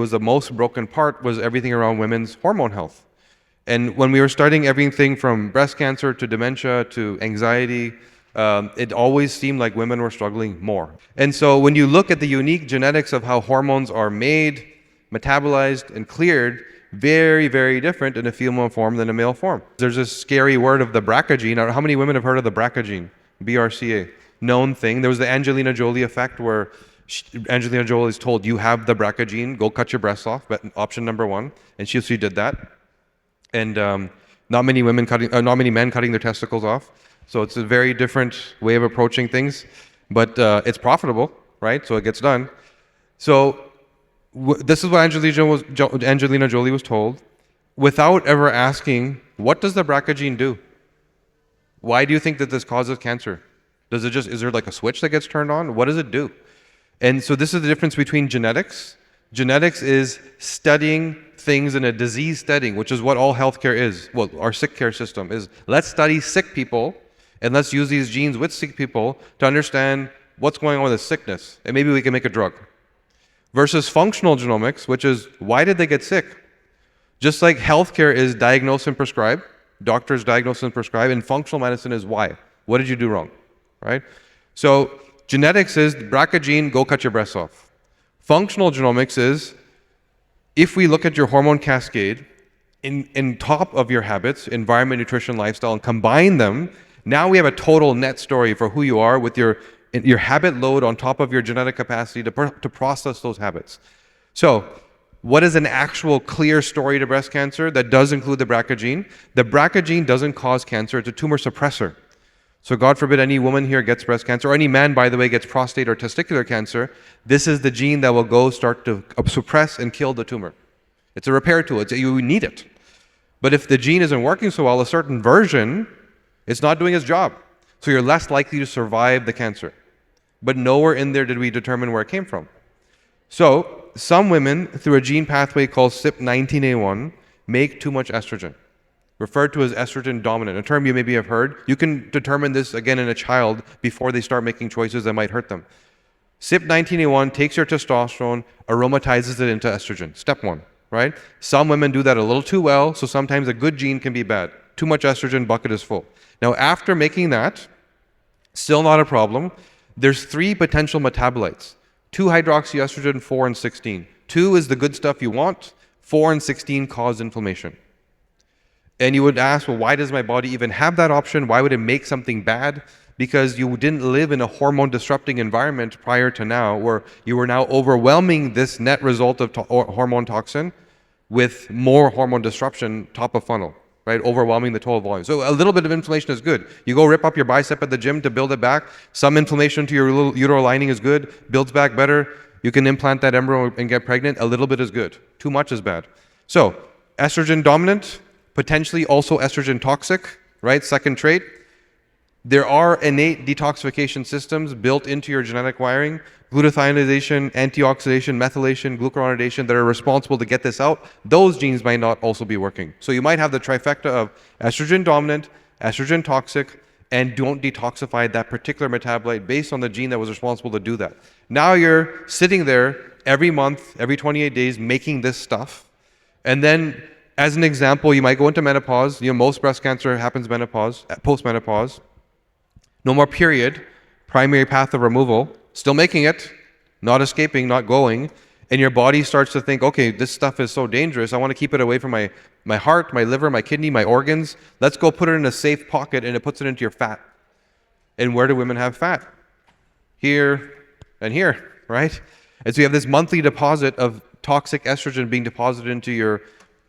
was the most broken part was everything around women's hormone health. And when we were studying everything from breast cancer to dementia to anxiety, it always seemed like women were struggling more. And so when you look at the unique genetics of how hormones are made, metabolized, and cleared, very, very different in a female form than a male form. There's this scary word of the BRCA gene. How many women have heard of the BRCA gene? BRCA. Known thing. There was the Angelina Jolie effect where Angelina Jolie is told, you have the BRCA gene, go cut your breasts off, but option number one. And she did that. And not many men cutting their testicles off. So it's a very different way of approaching things, but it's profitable, right? So it gets done. So this is what Angelina Jolie was told, without ever asking, what does the BRCA gene do? Why do you think that this causes cancer? Is there like a switch that gets turned on? What does it do? And so this is the difference between genetics. Genetics is studying things in a disease setting, which is what all healthcare is. Well, our sick care system is, let's study sick people and let's use these genes with sick people to understand what's going on with the sickness, and maybe we can make a drug. Versus functional genomics, which is, why did they get sick? Just like healthcare is diagnose and prescribe, doctors diagnose and prescribe, and functional medicine is why. What did you do wrong, right? So genetics is BRCA gene, go cut your breasts off. Functional genomics is, if we look at your hormone cascade in top of your habits, environment, nutrition, lifestyle, and combine them, now we have a total net story for who you are with your habit load on top of your genetic capacity to process those habits. So what is an actual clear story to breast cancer that does include the BRCA gene? The BRCA gene doesn't cause cancer. It's a tumor suppressor. So God forbid any woman here gets breast cancer, or any man, by the way, gets prostate or testicular cancer. This is the gene that will go start to suppress and kill the tumor. It's a repair tool. You need it. But if the gene isn't working so well, a certain version, it's not doing its job. So you're less likely to survive the cancer. But nowhere in there did we determine where it came from. So some women, through a gene pathway called CYP19A1, make too much estrogen, referred to as estrogen dominant, a term you maybe have heard. You can determine this again in a child before they start making choices that might hurt them. CYP19A1 takes your testosterone, aromatizes it into estrogen. Step one, right? Some women do that a little too well, so sometimes a good gene can be bad. Too much estrogen, bucket is full. Now, after making that, still not a problem. There's 3 potential metabolites: 2-hydroxyestrogen, 4 and 16. 2 is the good stuff you want. 4 and 16 cause inflammation. And you would ask, well, why does my body even have that option? Why would it make something bad? Because you didn't live in a hormone disrupting environment prior to now, where you were now overwhelming this net result of hormone toxin with more hormone disruption top of funnel, right? Overwhelming the total volume. So a little bit of inflammation is good. You go rip up your bicep at the gym to build it back. Some inflammation to your little uterine lining is good, builds back better. You can implant that embryo and get pregnant. A little bit is good. Too much is bad. So estrogen dominant, potentially also estrogen toxic, right? Second trait. There are innate detoxification systems built into your genetic wiring, glutathionization, antioxidation, methylation, glucuronidation, that are responsible to get this out. Those genes might not also be working. So you might have the trifecta of estrogen dominant, estrogen toxic, and don't detoxify that particular metabolite based on the gene that was responsible to do that. Now you're sitting there every month, every 28 days, making this stuff. And then, as an example, you might go into menopause. Most breast cancer happens post-menopause. No more period, primary path of removal, still making it, not escaping, not going, and your body starts to think, okay, this stuff is so dangerous, I want to keep it away from my heart, my liver, my kidney, my organs. Let's go put it in a safe pocket, and it puts it into your fat. And where do women have fat? Here and here, right? And so you have this monthly deposit of toxic estrogen being deposited into your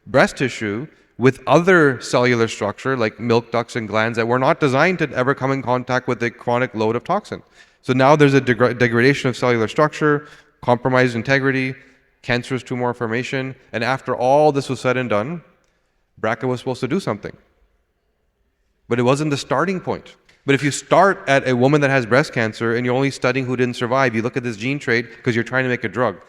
breast tissue with other cellular structure like milk ducts and glands that were not designed to ever come in contact with the chronic load of toxin. So now there's a degradation of cellular structure, compromised integrity, cancerous tumor formation, and after all this was said and done, BRCA was supposed to do something. But it wasn't the starting point. But if you start at a woman that has breast cancer and you're only studying who didn't survive, you look at this gene trait because you're trying to make a drug.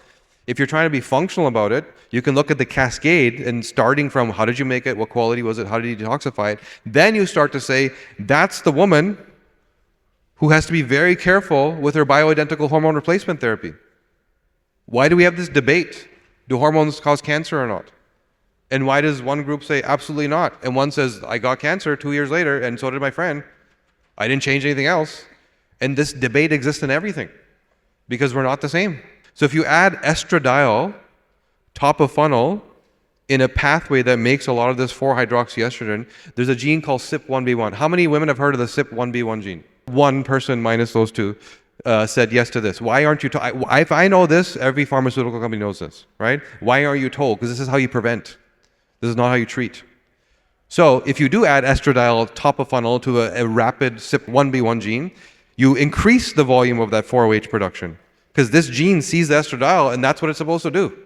If you're trying to be functional about it, you can look at the cascade and starting from how did you make it, what quality was it, how did you detoxify it, then you start to say, that's the woman who has to be very careful with her bioidentical hormone replacement therapy. Why do we have this debate? Do hormones cause cancer or not? And why does one group say absolutely not? And one says, I got cancer 2 years later, and so did my friend. I didn't change anything else. And this debate exists in everything because we're not the same. So if you add estradiol, top of funnel, in a pathway that makes a lot of this 4-hydroxyestrogen, there's a gene called CYP1B1. How many women have heard of the CYP1B1 gene? One person minus those two said yes to this. Why aren't you told? If I know this, every pharmaceutical company knows this, right? Why aren't you told? Because this is how you prevent. This is not how you treat. So if you do add estradiol top of funnel to a rapid CYP1B1 gene, you increase the volume of that 4-OH production because this gene sees the estradiol and that's what it's supposed to do.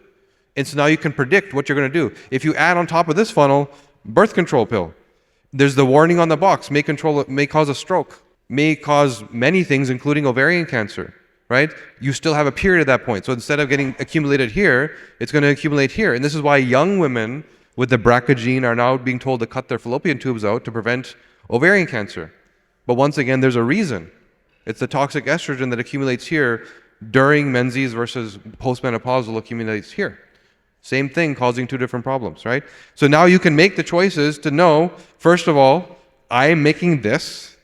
And so now you can predict what you're going to do. If you add on top of this funnel, birth control pill, there's the warning on the box, may cause a stroke, may cause many things, including ovarian cancer, right? You still have a period at that point. So instead of getting accumulated here, it's going to accumulate here. And this is why young women with the BRCA gene are now being told to cut their fallopian tubes out to prevent ovarian cancer. But once again, there's a reason. It's the toxic estrogen that accumulates here during menses versus postmenopausal accumulates here. Same thing causing two different problems, right? So now you can make the choices to know, first of all, I'm making this.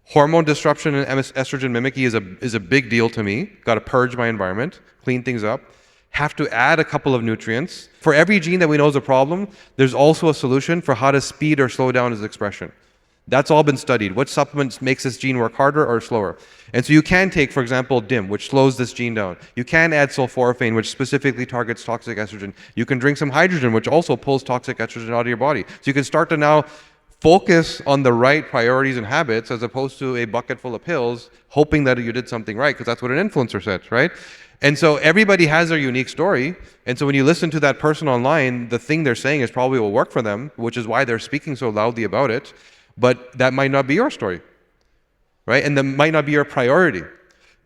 Hormone disruption and estrogen mimicry is a big deal to me. Got to purge my environment, clean things up. Have to add a couple of nutrients. For every gene that we know is a problem, there's also a solution for how to speed or slow down its expression. That's all been studied. What supplements makes this gene work harder or slower? And so you can take, for example, DIM, which slows this gene down. You can add sulforaphane, which specifically targets toxic estrogen. You can drink some hydrogen, which also pulls toxic estrogen out of your body. So you can start to now focus on the right priorities and habits as opposed to a bucket full of pills, hoping that you did something right, because that's what an influencer said, right? And so everybody has their unique story. And so when you listen to that person online, the thing they're saying is probably will work for them, which is why they're speaking so loudly about it. But that might not be your story, right? And that might not be your priority.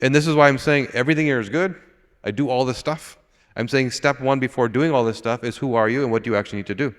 And this is why I'm saying everything here is good. I do all this stuff. I'm saying step one before doing all this stuff is who are you and what do you actually need to do?